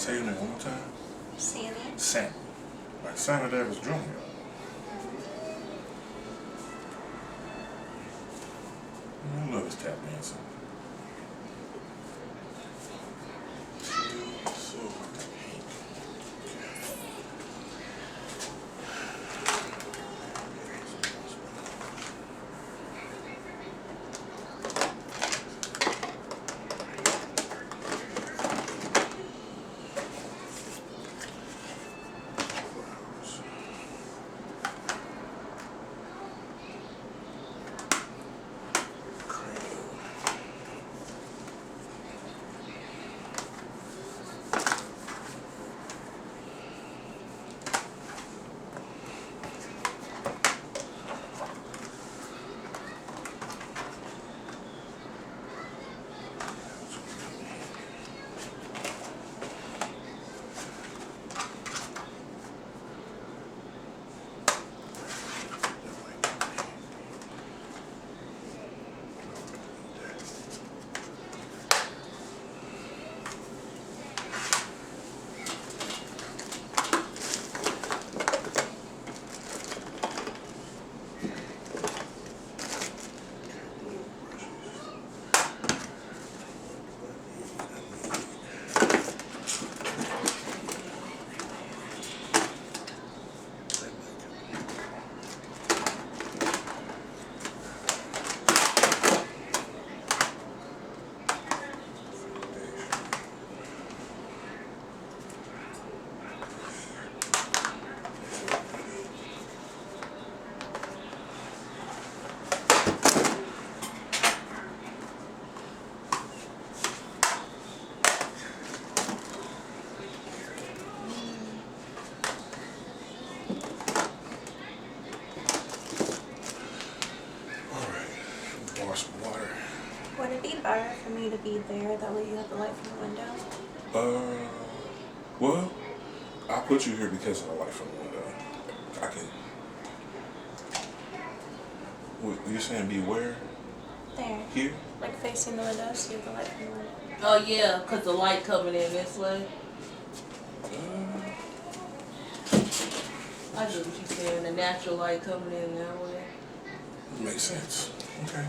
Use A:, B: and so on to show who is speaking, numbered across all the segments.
A: Say your name one more time.
B: Sammy.
A: Sammy. Like Sammy Davis Jr. I love his tap dancing.
B: Would it be better for me to be there? That way you have the light from the window?
A: Well, I put you here because of the light from the window. I can. What, you're saying be where?
B: There.
A: Here?
B: Like facing the window, so you have the light from the window.
C: Oh yeah, because the light coming in this way. I get what you're saying. The natural light coming in that way.
A: Makes sense. Okay.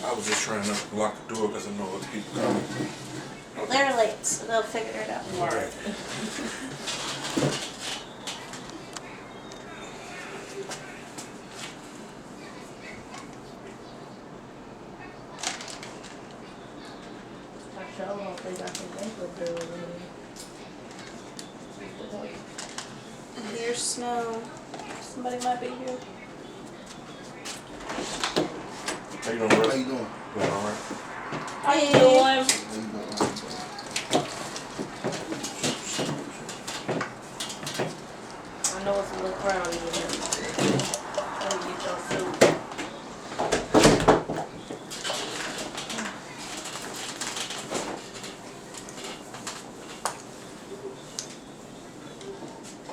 A: I was just trying to lock the door because I know other people coming.
B: Well, they're late, so they'll figure it out.
A: All right.
C: I don't think I can make a bill
B: Here's snow. Somebody might be here.
A: How you doing, bro?
D: How you doing?
A: Doing all right?
C: How you doing?
D: How you doing?
C: I know it's a little crowded in here. Gotta get your suit.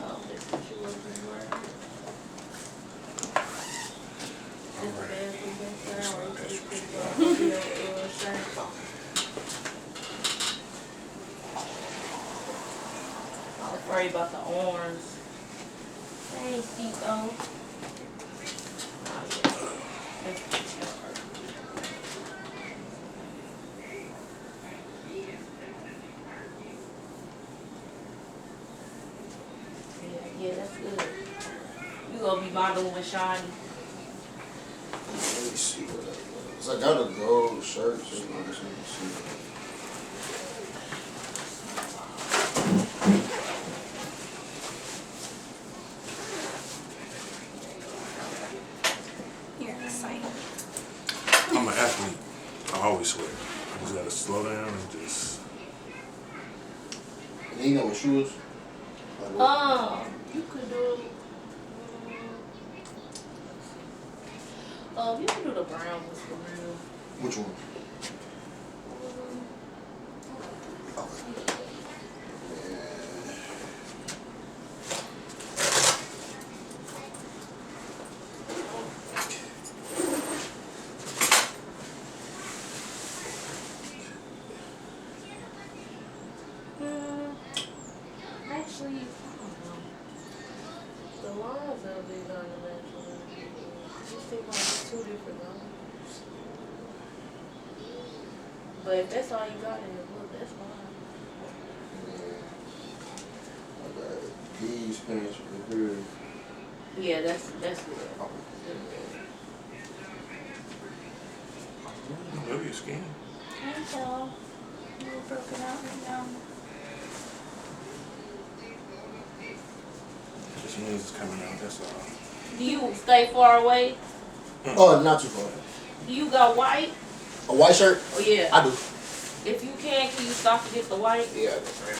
C: Oh, this is what you wasn't wearing. This bad for this shirt, or you just put your shirt. I'm afraid about the arms. Hey, Steve-O. Yeah, that's good. You gonna be modeling with Shiny.
D: Let me see what that was. I got a gold shirt, so I just need to see.
B: You're excited.
A: I'm an athlete. I always swear. I just gotta slow down and just.
D: And you know what shoes? Like what?
C: You could do. You can do the brown ones for real.
D: Which one?
C: the lines of these on the natural. You seem like it's two different lines. But if that's all you got in the book, that's fine.
D: I got these pants right here.
C: Yeah, that's good.
A: I love your skin.
B: I can tell. A little broken out right now.
A: Just means it's coming out, that's all.
C: Do you stay far away?
D: Oh, not too far.
C: Do you got white?
D: A white shirt?
C: Oh yeah.
D: I do.
C: If you can you stop to get the white?
D: Yeah, I do.